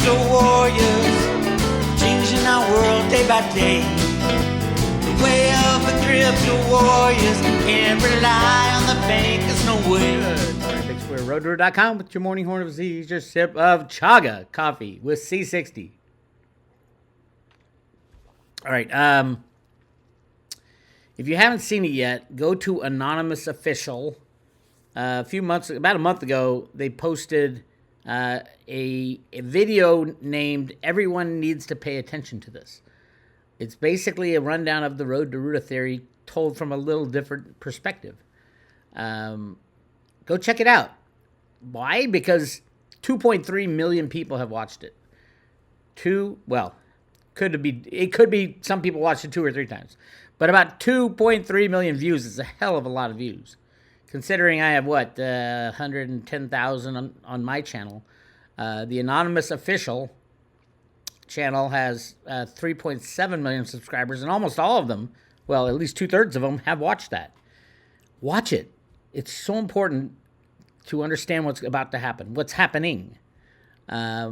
crypto warriors, changing our world day by day. The way of the crypto warriors, can't rely on the bankers, no way. Good morning, Bix Weir, roadrunner.com with your morning horn of Z's, your sip of chaga coffee with C60. All right, if you haven't seen it yet, go to Anonymous Official. About a month ago, they posted a video named "Everyone Needs to Pay Attention to This." It's basically a rundown of the Road to Ruta theory told from a little different perspective. Go check it out. Why? Because 2.3 million people have watched it. It could be some people watched it 2 or 3 times. But about 2.3 million views is a hell of a lot of views. Considering I have, 110,000 on my channel. The Anonymous Official channel has 3.7 million subscribers, and almost all of them, well, at least 2/3 of them, have watched that. Watch it. It's so important to understand what's about to happen, what's happening. I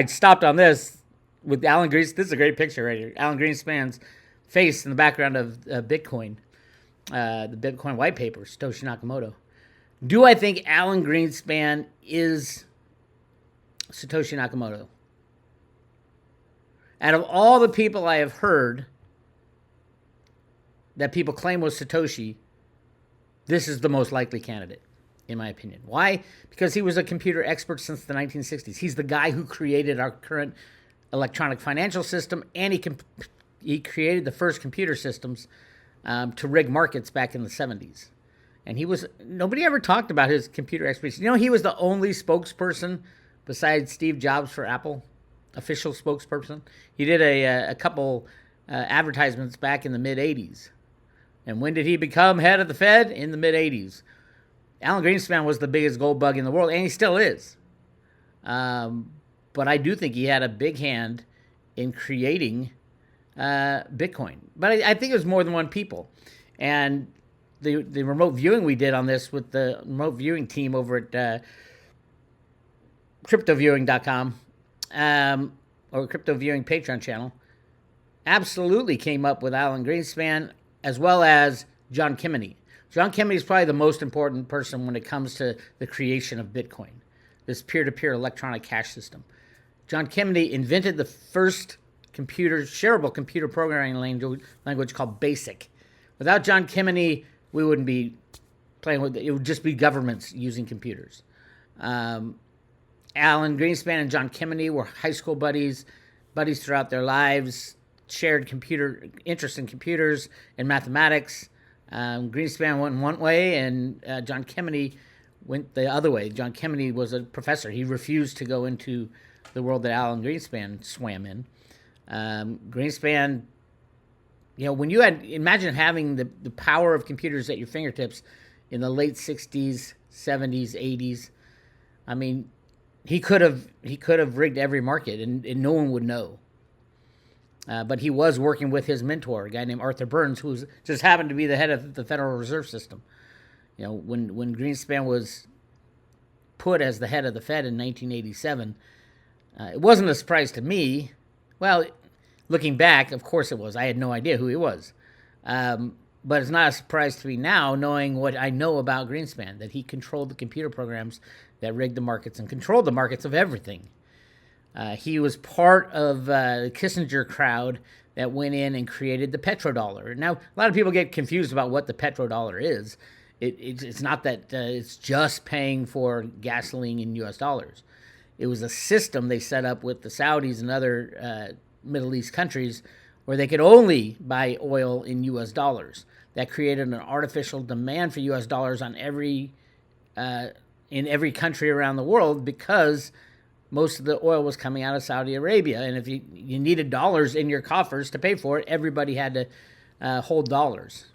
stopped on this with Alan Greenspan. This is a great picture right here. Alan Greenspan's face in the background of Bitcoin. The Bitcoin white paper, Satoshi Nakamoto. Do I think Alan Greenspan is Satoshi Nakamoto? Out of all the people I have heard that people claim was Satoshi, this is the most likely candidate, in my opinion. Why? Because he was a computer expert since the 1960s. He's the guy who created our current electronic financial system, and he created the first computer systems to rig markets back in the 70s. And nobody ever talked about his computer expertise. You know, he was the only spokesperson besides Steve Jobs for Apple, official spokesperson. He did a couple advertisements back in the mid-'80s. And when did he become head of the Fed? In the mid-'80s. Alan Greenspan was the biggest gold bug in the world, and he still is. But I do think he had a big hand in creating Bitcoin. But I think it was more than one people. And the remote viewing we did on this with the remote viewing team over at cryptoviewing.com or Crypto Viewing Patreon channel absolutely came up with Alan Greenspan as well as John Kimeny. John Kimeny is probably the most important person when it comes to the creation of Bitcoin, this peer-to-peer electronic cash system. John Kimeny invented the first shareable computer programming language called BASIC. Without John Kimeny, we wouldn't be playing with it. It would just be governments using computers. Alan Greenspan and John Kimeny were high school buddies throughout their lives, shared interest in computers and mathematics. Greenspan went one way, and John Kimeny went the other way. John Kimeny was a professor. He refused to go into the world that Alan Greenspan swam in. Greenspan, when you imagine having the power of computers at your fingertips in the late 60s, 70s, 80s. I mean, he could have rigged every market and no one would know. But he was working with his mentor, a guy named Arthur Burns, who just happened to be the head of the Federal Reserve System. When Greenspan was put as the head of the Fed in 1987, it wasn't a surprise to me. Well, looking back, of course it was. I had no idea who he was. But it's not a surprise to me now, knowing what I know about Greenspan, that he controlled the computer programs that rigged the markets and controlled the markets of everything. He was part of the Kissinger crowd that went in and created the petrodollar. Now, a lot of people get confused about what the petrodollar is. It's not that it's just paying for gasoline in U.S. dollars. It was a system they set up with the Saudis and other Middle East countries where they could only buy oil in U.S. dollars. That created an artificial demand for U.S. dollars in every country around the world because most of the oil was coming out of Saudi Arabia. And if you needed dollars in your coffers to pay for it, everybody had to hold dollars.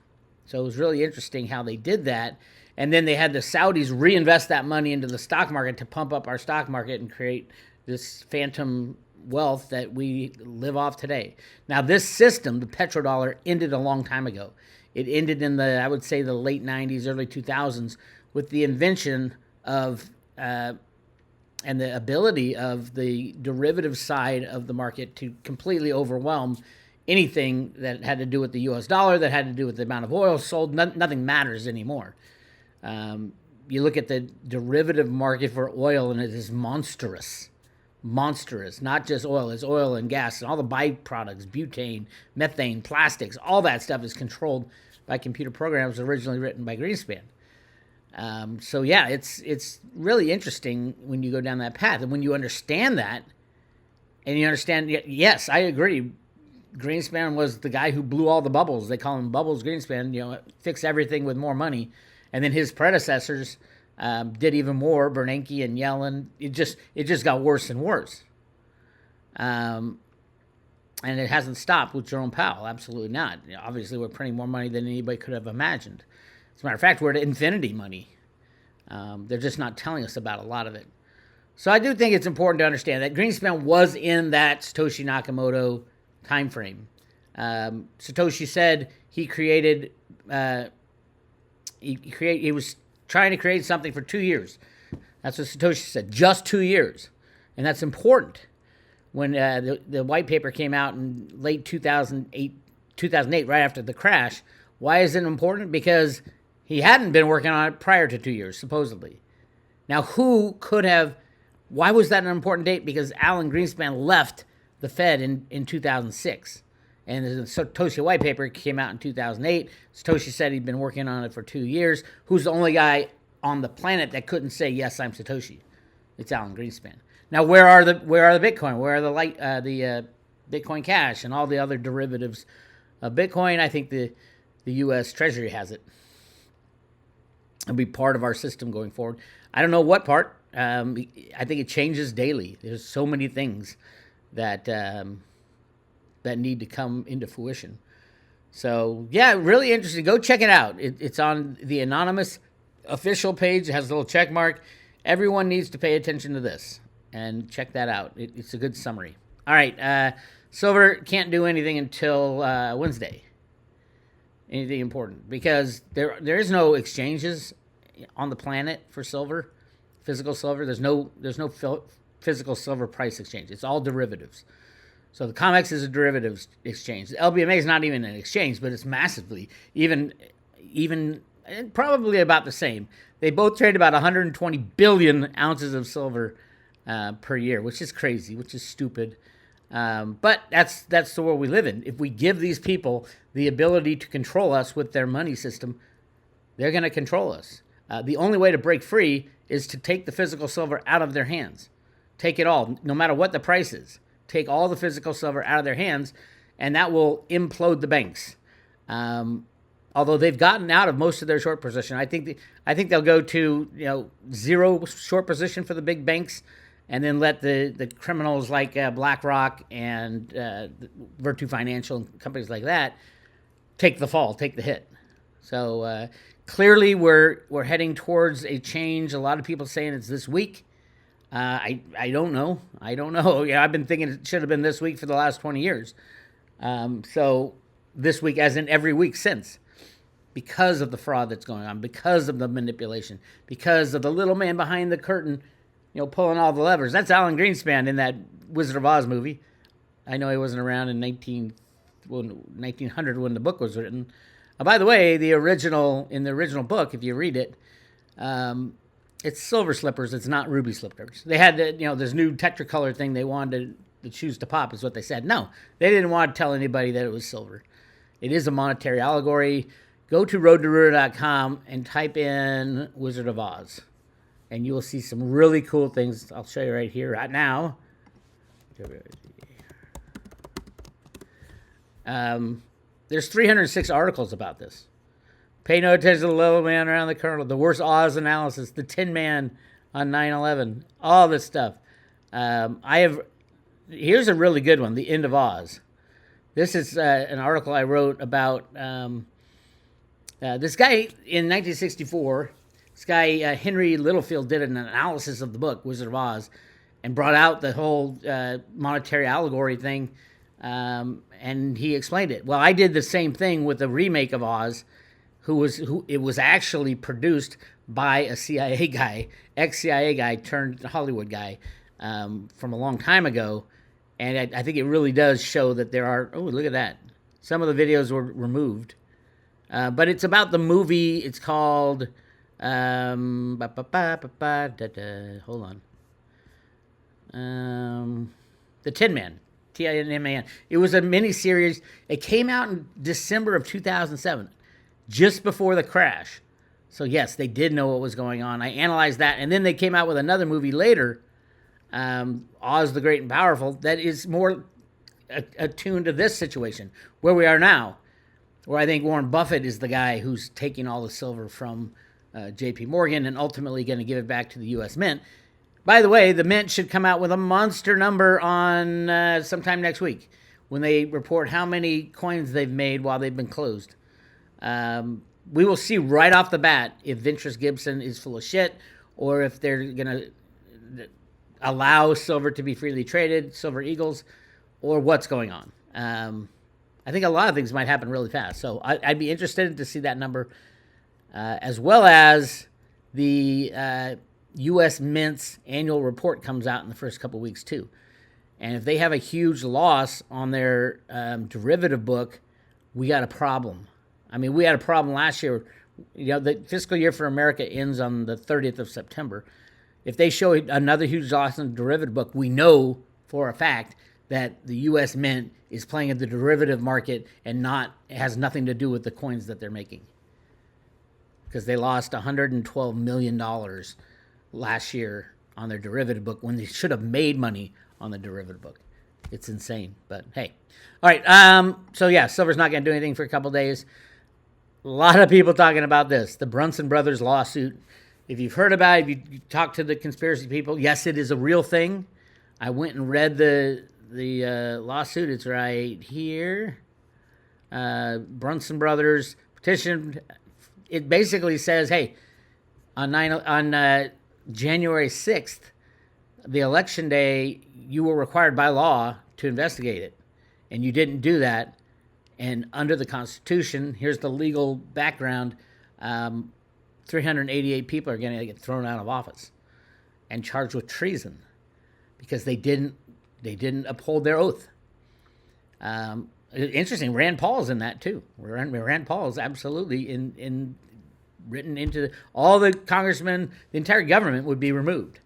So it was really interesting how they did that. And then they had the Saudis reinvest that money into the stock market to pump up our stock market and create this phantom wealth that we live off today. Now, this system, the petrodollar, ended a long time ago. It ended in I would say, the late 90s, early 2000s with the invention of and the ability of the derivative side of the market to completely overwhelm anything that had to do with the U.S. dollar, that had to do with the amount of oil sold. Nothing matters anymore. You look at the derivative market for oil, and it is monstrous. Monstrous. Not just oil, it's oil and gas and all the byproducts, butane, methane, plastics, all that stuff is controlled by computer programs originally written by Greenspan. So yeah, it's really interesting when you go down that path. And when you understand that, and you understand, yes, I agree, Greenspan was the guy who blew all the bubbles. They call him Bubbles Greenspan, fix everything with more money. And then his predecessors did even more, Bernanke and Yellen. It just got worse and worse. And it hasn't stopped with Jerome Powell. Absolutely not. Obviously, we're printing more money than anybody could have imagined. As a matter of fact, we're at infinity money. They're just not telling us about a lot of it. So I do think it's important to understand that Greenspan was in that Satoshi Nakamoto time frame. Satoshi said he created... He was trying to create something for 2 years. That's what Satoshi said, just 2 years. And that's important. When the white paper came out in late 2008, right after the crash, why is it important? Because he hadn't been working on it prior to 2 years, supposedly. Now, why was that an important date? Because Alan Greenspan left the Fed in 2006. And the Satoshi white paper came out in 2008. Satoshi said he'd been working on it for 2 years. Who's the only guy on the planet that couldn't say, yes, I'm Satoshi? It's Alan Greenspan. Now, where are the Bitcoin? Where are the Bitcoin Cash and all the other derivatives of Bitcoin? I think the U.S. Treasury has it. It'll be part of our system going forward. I don't know what part. I think it changes daily. There's so many things that need to come into fruition. So, yeah, really interesting. Go check it out. It's on the anonymous official page. It has a little check mark. Everyone needs to pay attention to this and check that out. It's a good summary. All right, silver can't do anything until Wednesday. Anything important, because there is no exchanges on the planet for silver, physical silver. There's no physical silver price exchange. It's all derivatives. So the COMEX is a derivatives exchange. The LBMA is not even an exchange, but it's massively, even probably about the same. They both trade about 120 billion ounces of silver per year, which is crazy, which is stupid. But that's the world we live in. If we give these people the ability to control us with their money system, they're going to control us. The only way to break free is to take the physical silver out of their hands. Take it all, no matter what the price is. Take all the physical silver out of their hands, and that will implode the banks. Although they've gotten out of most of their short position, I think they'll go to zero short position for the big banks, and then let the criminals like BlackRock and Virtu Financial and companies like that take the fall, take the hit. So clearly, we're heading towards a change. A lot of people saying it's this week. I don't know. Yeah, I've been thinking it should have been this week for the last 20 years. So this week, as in every week since, because of the fraud that's going on, because of the manipulation, because of the little man behind the curtain, pulling all the levers. That's Alan Greenspan in that Wizard of Oz movie. I know he wasn't around in 1900 when the book was written. By the way, in the original book, if you read it, it's silver slippers. It's not ruby slippers. They had this new Tetracolor thing. They wanted the shoes to pop, is what they said. No, they didn't want to tell anybody that it was silver. It is a monetary allegory. Go to roadtoruler.com and type in Wizard of Oz, and you will see some really cool things. I'll show you right here, right now. There's 306 articles about this. Pay no attention to the little man around the corner, the worst Oz analysis, the Tin Man on 9/11, all this stuff. Here's a really good one, The End of Oz. This is an article I wrote about this guy in 1964. This guy, Henry Littlefield, did an analysis of the book, Wizard of Oz, and brought out the whole monetary allegory thing, and he explained it. Well, I did the same thing with the remake of Oz, who it was actually produced by a CIA guy ex-CIA guy turned Hollywood guy from a long time ago. And I think it really does show that there are, oh, look at that. Some of the videos were removed. But it's about the movie. It's called, hold on. The Tin Man. Tin-Man. It was a miniseries. It came out in December of 2007, just before the crash. So yes, they did know what was going on. I analyzed that, and then they came out with another movie later, Oz the Great and Powerful, that is more attuned to this situation, where we are now, where I think Warren Buffett is the guy who's taking all the silver from J.P. Morgan and ultimately going to give it back to the U.S. Mint. By the way, the Mint should come out with a monster number on sometime next week when they report how many coins they've made while they've been closed. We will see right off the bat if Ventris Gibson is full of shit or if they're going to allow silver to be freely traded, Silver Eagles, or what's going on. I think a lot of things might happen really fast. So I'd be interested to see that number, as well as the U.S. Mint's annual report comes out in the first couple of weeks too. And if they have a huge loss on their derivative book, we got a problem. I mean, we had a problem last year. You know, the fiscal year for America ends on the 30th of September. If they show another huge loss in the derivative book, we know for a fact that the U.S. Mint is playing at the derivative market and has nothing to do with the coins that they're making. Because they lost $112 million last year on their derivative book when they should have made money on the derivative book. It's insane, but hey. All right, so yeah, silver's not going to do anything for a couple days. A lot of people talking about this, the Brunson Brothers lawsuit. If you've heard about it, if you talk to the conspiracy people, yes, it is a real thing. I went and read the lawsuit. It's right here. Brunson Brothers petitioned. It basically says, hey, on January 6th, the election day, you were required by law to investigate it, and you didn't do that. And under the Constitution, here's the legal background, 388 people are going to get thrown out of office and charged with treason because they didn't uphold their oath. Interesting, Rand Paul's in that too. Rand Paul is absolutely written into all the congressmen, the entire government would be removed.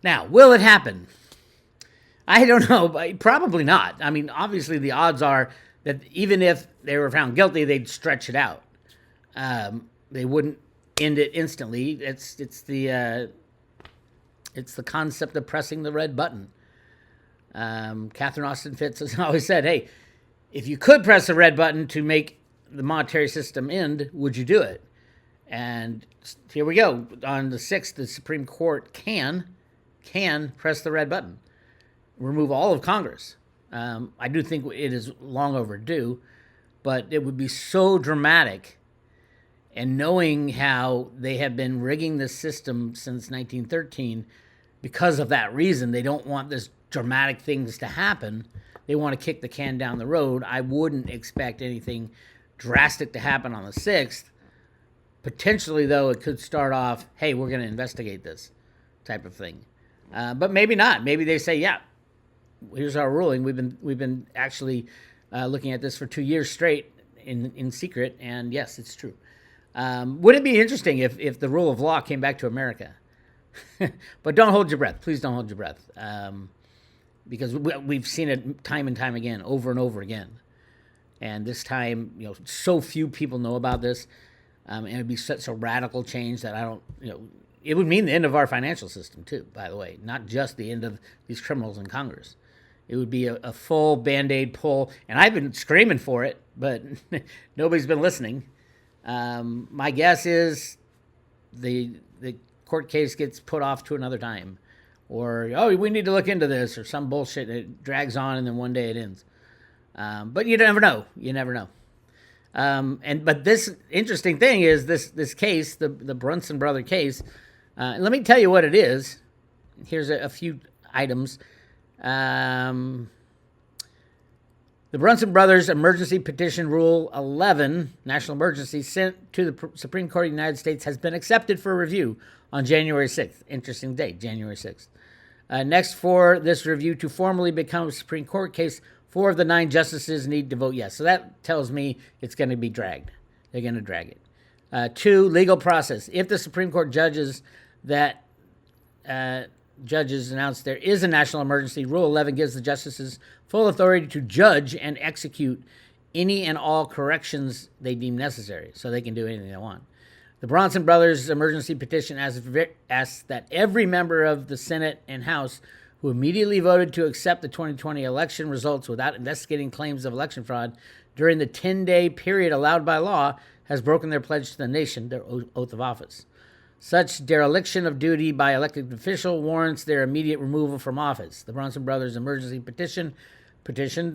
Now, will it happen? I don't know, but probably not. I mean, obviously the odds are that even if they were found guilty, they'd stretch it out. They wouldn't end it instantly. It's the concept of pressing the red button. Catherine Austin Fitz has always said, hey, if you could press the red button to make the monetary system end, would you do it? And here we go. On the 6th, the Supreme Court can press the red button, remove all of Congress. I do think it is long overdue, but it would be so dramatic. And knowing how they have been rigging the system since 1913, because of that reason, they don't want this dramatic things to happen. They want to kick the can down the road. I wouldn't expect anything drastic to happen on the 6th. Potentially, though, it could start off, hey, we're going to investigate this type of thing. But maybe not. Maybe they say, yeah, here's our ruling. We've been actually looking at this for 2 years straight in secret, and yes, it's true. Would it be interesting if the rule of law came back to America? But don't hold your breath. Please don't hold your breath. Because we've seen it time and time again, over and over again. And this time, so few people know about this. And it would be such a radical change that it would mean the end of our financial system too, by the way, not just the end of these criminals in Congress. It would be a full Band-Aid pull. And I've been screaming for it, but nobody's been listening. My guess is the court case gets put off to another time, or we need to look into this, or some bullshit. It drags on, and then one day it ends. But you never know. You never know. But this interesting thing is this case, the Brunson brother case. Let me tell you what it is. Here's a few items. The Brunson Brothers Emergency Petition Rule 11, National Emergency, sent to the Supreme Court of the United States, has been accepted for review on January 6th. Interesting date, January 6th. Next, for this review to formally become a Supreme Court case, 4 of the 9 justices need to vote yes. So that tells me it's going to be dragged. They're going to drag it. 2, legal process. If the Supreme Court judges announce there is a national emergency, Rule 11 gives the justices full authority to judge and execute any and all corrections they deem necessary, so they can do anything they want. The Brunson Brothers emergency petition asks that every member of the Senate and House who immediately voted to accept the 2020 election results without investigating claims of election fraud during the 10-day period allowed by law has broken their pledge to the nation, their oath of office. Such dereliction of duty by elected official warrants their immediate removal from office. The Brunson Brothers emergency petition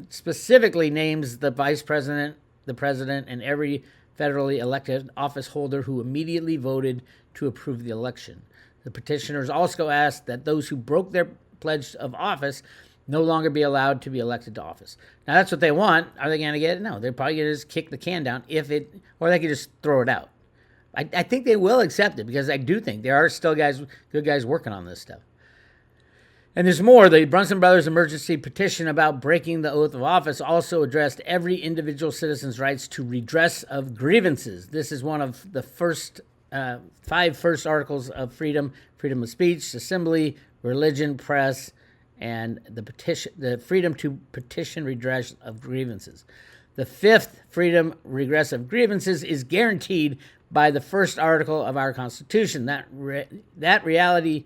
specifically names the vice president, the president, and every federally elected office holder who immediately voted to approve the election. The petitioners also ask that those who broke their pledge of office no longer be allowed to be elected to office. Now, that's what they want. Are they going to get it? No. They're probably going to just kick the can down or they could just throw it out. I think they will accept it because I do think there are still good guys working on this stuff. And there's more. The Brunson Brothers emergency petition about breaking the oath of office also addressed every individual citizen's rights to redress of grievances. This is one of the first 5 first articles of freedom of speech, assembly, religion, press, and the freedom to petition redress of grievances. The 5th freedom redress of grievances is guaranteed by the first article of our Constitution. That really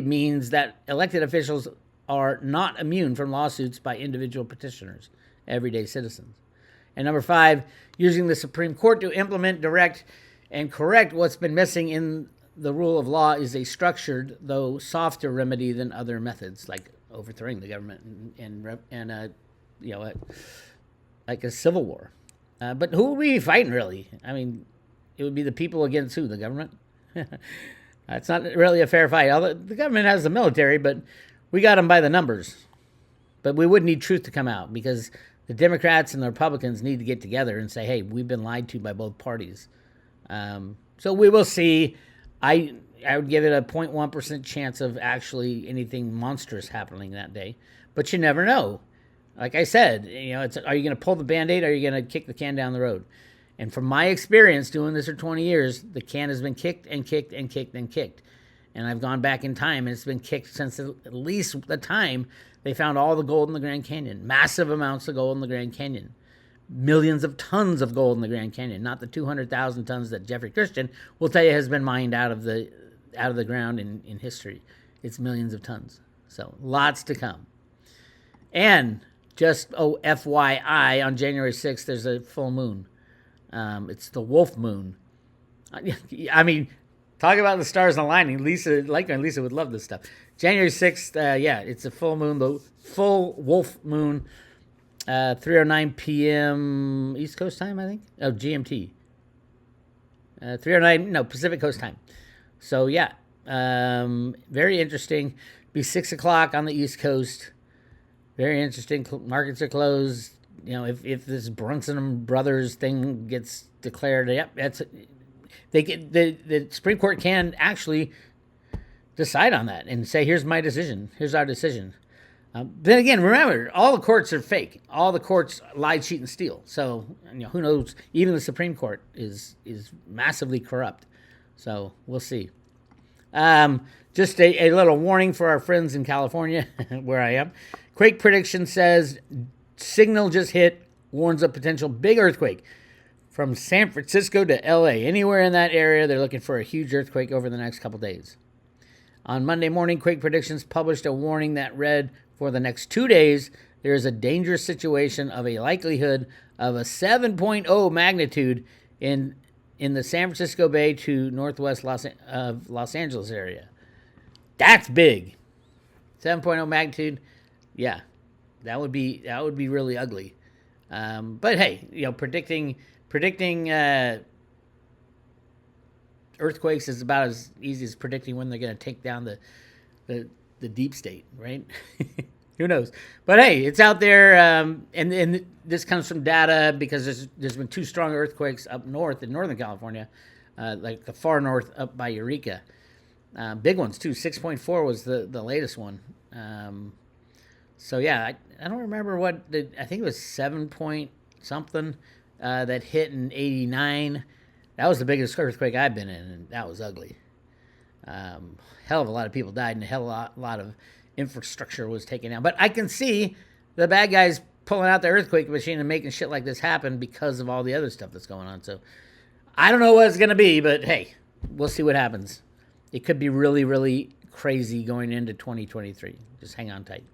means that elected officials are not immune from lawsuits by individual petitioners, everyday citizens. And number 5, using the Supreme Court to implement, direct, and correct what's been missing in the rule of law is a structured, though softer remedy than other methods, like overthrowing the government and like a civil war. But who are we fighting, really? I mean, it would be the people against who? The government? It's not really a fair fight. Although the government has the military, but we got them by the numbers. But we would need truth to come out because the Democrats and the Republicans need to get together and say, hey, we've been lied to by both parties. So we will see. I would give it a 0.1% chance of actually anything monstrous happening that day. But you never know. Like I said, are you going to pull the Band-Aid or are you going to kick the can down the road? And from my experience doing this for 20 years, the can has been kicked and kicked and kicked and kicked. And I've gone back in time, and it's been kicked since at least the time they found all the gold in the Grand Canyon. Massive amounts of gold in the Grand Canyon. Millions of tons of gold in the Grand Canyon. Not the 200,000 tons that Jeffrey Christian will tell you has been mined out of the ground in history. It's millions of tons. So lots to come. And just FYI, on January 6th, there's a full moon. It's the wolf moon. I mean, talk about the stars aligning. Lisa would love this stuff. January 6th, it's a full moon, the full wolf moon, 3:09 p.m. East Coast time, I think. Oh, GMT. 3:09, Pacific Coast time. So, very interesting. Be 6 o'clock on the East Coast. Very interesting. Markets are closed. If this Brunson Brothers thing gets declared, the Supreme Court can actually decide on that and say, here's my decision. Here's our decision. Then again, remember, all the courts are fake. All the courts lie, cheat, and steal. So, who knows? Even the Supreme Court is massively corrupt. So, we'll see. Just a little warning for our friends in California, where I am. Quake prediction says, signal just hit, warns of potential big earthquake from San Francisco to LA. Anywhere in that area, they're looking for a huge earthquake over the next couple days. On Monday morning, Quake Predictions published a warning that read, for the next 2 days, there is a dangerous situation of a likelihood of a 7.0 magnitude in the San Francisco Bay to northwest Los Angeles area. That's big. 7.0 magnitude. Yeah, that would be really ugly. But hey, predicting earthquakes is about as easy as predicting when they're going to take down the deep state, right? Who knows? But hey, it's out there, and this comes from data because there's been 2 strong earthquakes up north in Northern California, like the far north up by Eureka. Big ones too. 6.4 was the latest one. So yeah, I don't remember I think it was 7 point something that hit in '89. That was the biggest earthquake I've been in, and that was ugly. Hell of a lot of people died, and a hell of a lot of infrastructure was taken down. But I can see the bad guys pulling out the earthquake machine and making shit like this happen because of all the other stuff that's going on. So I don't know what it's going to be, but hey, we'll see what happens. It could be really, really crazy going into 2023. Just hang on tight.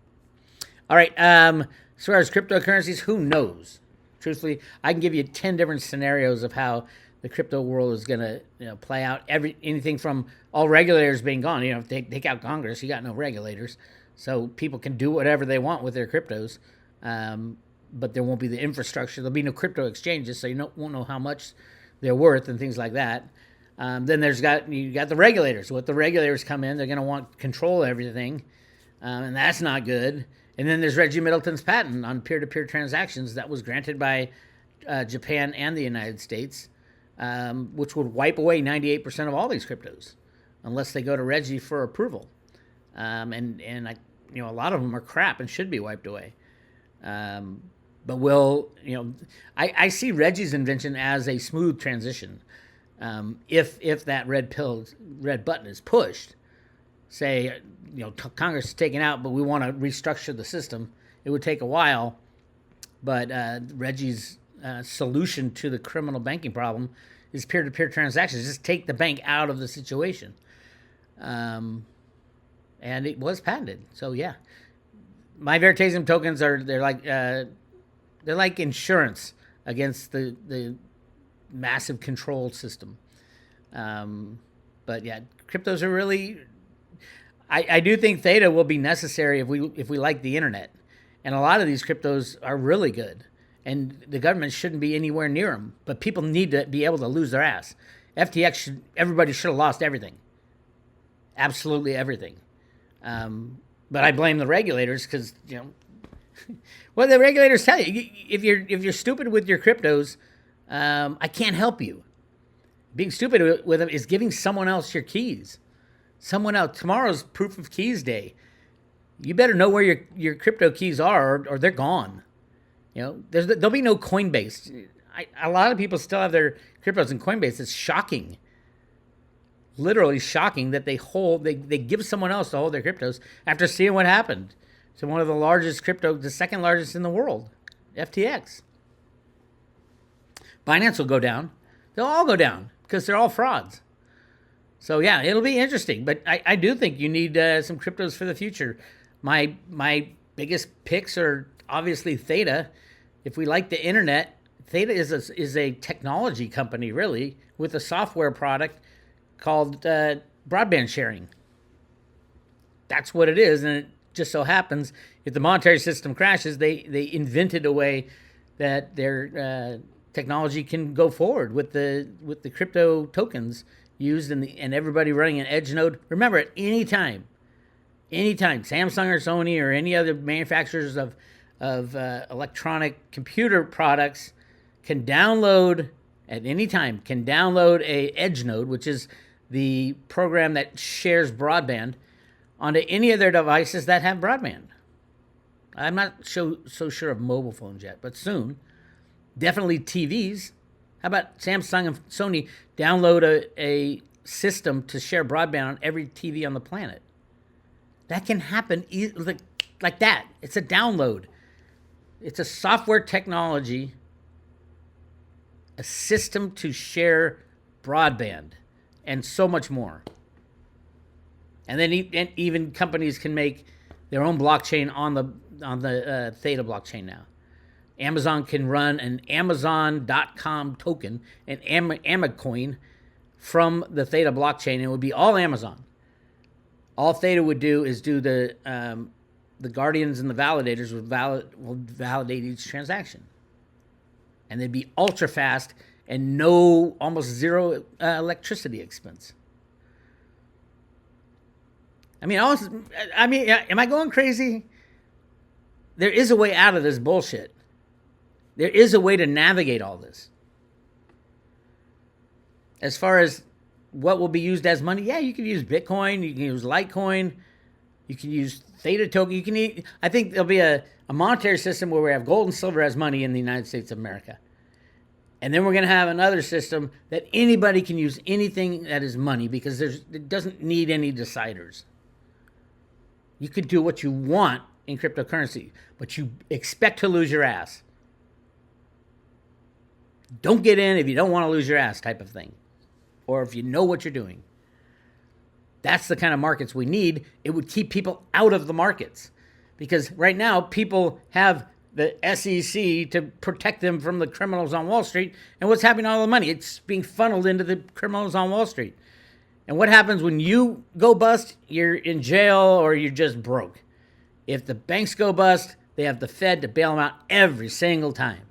All right. As far as cryptocurrencies, who knows? Truthfully, I can give you 10 different scenarios of how the crypto world is going to play out. Anything from all regulators being gone. If they take out Congress, you got no regulators. So people can do whatever they want with their cryptos. But there won't be the infrastructure. There'll be no crypto exchanges, so you won't know how much they're worth and things like that. Then you got the regulators. What the regulators come in, they're going to want control of everything, and that's not good. And then there's Reggie Middleton's patent on peer-to-peer transactions that was granted by Japan and the United States, which would wipe away 98% of all these cryptos, unless they go to Reggie for approval. And a lot of them are crap and should be wiped away. But I see Reggie's invention as a smooth transition. If that red button is pushed, say, Congress is taken out, but we want to restructure the system, it would take a while. But Reggie's solution to the criminal banking problem is peer-to-peer transactions. Just take the bank out of the situation. And it was patented. So yeah, my Veritasium tokens they're like insurance against the massive control system. But yeah, cryptos are really. I do think Theta will be necessary if we like the internet, and a lot of these cryptos are really good, and the government shouldn't be anywhere near them. But people need to be able to lose their ass. Everybody should have lost everything, absolutely everything. But I blame the regulators because well, the regulators tell you if you're stupid with your cryptos, I can't help you. Being stupid with them is giving someone else your keys. Someone else. Tomorrow's proof of keys day. You better know where your crypto keys are, or they're gone. There'll be no Coinbase. A lot of people still have their cryptos in Coinbase. It's shocking. Literally shocking that they give someone else to hold their cryptos after seeing what happened to one of the largest the second largest in the world, FTX. Binance will go down. They'll all go down because they're all frauds. So yeah, it'll be interesting. But I do think you need some cryptos for the future. My biggest picks are obviously Theta. If we like the internet, Theta is a technology company really with a software product called broadband sharing. That's what it is, and it just so happens if the monetary system crashes, they invented a way that their technology can go forward with the crypto tokens used and everybody running an edge node. Remember, at any time, Samsung or Sony or any other manufacturers of electronic computer products can download at any time a edge node, which is the program that shares broadband onto any of their devices that have broadband. I'm not so sure of mobile phones yet, but soon. Definitely TVs. How about Samsung and Sony download a system to share broadband on every TV on the planet? That can happen like that. It's a download. It's a software technology, a system to share broadband, and so much more. And then even companies can make their own blockchain on the Theta blockchain now. Amazon can run an Amazon.com token, an Amacoin, from the Theta blockchain, and it would be all Amazon. All Theta would do is do the guardians and the validators will validate each transaction, and they'd be ultra fast and almost zero electricity expense. I mean, am I going crazy? there is a way out of this bullshit. There is a way to navigate all this. As far as what will be used as money, yeah, you can use Bitcoin, you can use Litecoin, you can use Theta token. I think there'll be a monetary system where we have gold and silver as money in the United States of America. And then we're going to have another system that anybody can use anything that is money because it doesn't need any deciders. You could do what you want in cryptocurrency, but you expect to lose your ass. Don't get in if you don't want to lose your ass type of thing. Or if you know what you're doing. That's the kind of markets we need. It would keep people out of the markets. Because right now, people have the SEC to protect them from the criminals on Wall Street. And what's happening to all the money? It's being funneled into the criminals on Wall Street. And what happens when you go bust? You're in jail or you're just broke. If the banks go bust, they have the Fed to bail them out every single time.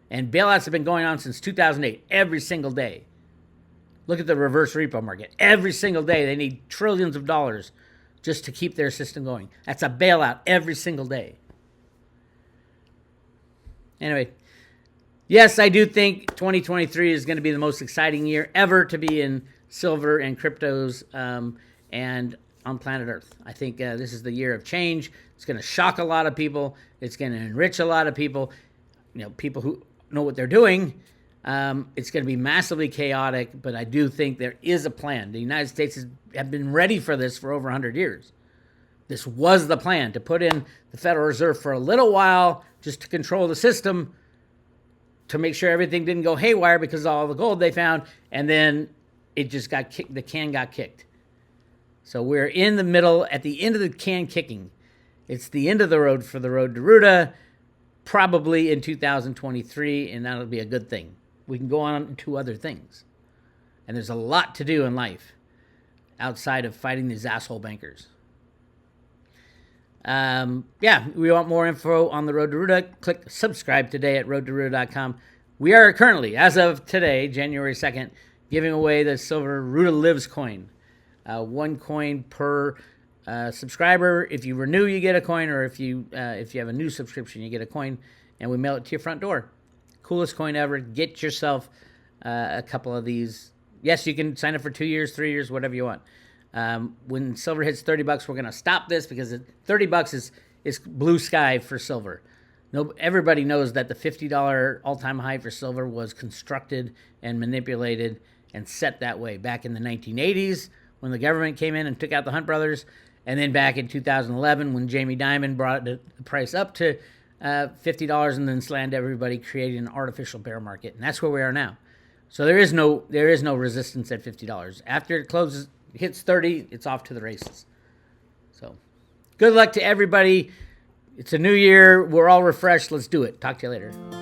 And bailouts have been going on since 2008, every single day. Look at the reverse repo market. Every single day, they need trillions of dollars just to keep their system going. That's a bailout every single day. Anyway, yes, I do think 2023 is going to be the most exciting year ever to be in silver and cryptos and on planet Earth. I think this is the year of change. It's going to shock a lot of people. It's going to enrich a lot of people. You know, people who know what they're doing. It's going to be massively chaotic, but I do think there is a plan. The United States have been ready for this for over 100 years. This was the plan, to put in the Federal Reserve for a little while just to control the system, to make sure everything didn't go haywire because of all the gold they found, and then it just got kicked. The can got kicked. So we're in the middle, at the end of the can kicking. It's the end of the road for the road to Ruta, probably in 2023, and that'll be a good thing. We can go on to other things. And there's a lot to do in life outside of fighting these asshole bankers. We want more info on the Road to Ruta. Click subscribe today at roadtoruta.com. We are currently, as of today, January 2nd, giving away the silver Ruta Lives coin. 1 coin per subscriber. If you renew, you get a coin, or if you have a new subscription, you get a coin, and we mail it to your front door. Coolest coin ever. Get yourself a couple of these. Yes, you can sign up for 2 years, 3 years, whatever you want. When silver hits $30, we're going to stop this because $30 is blue sky for silver. Everybody knows that the $50 all-time high for silver was constructed and manipulated and set that way back in the 1980s when the government came in and took out the Hunt brothers, and then back in 2011 when Jamie Dimon brought the price up to $50 and then slammed everybody, creating an artificial bear market. And that's where we are now. So there is no resistance at $50. After it closes, hits 30, it's off to the races. So good luck to everybody. It's a new year. We're all refreshed. Let's do it. Talk to you later.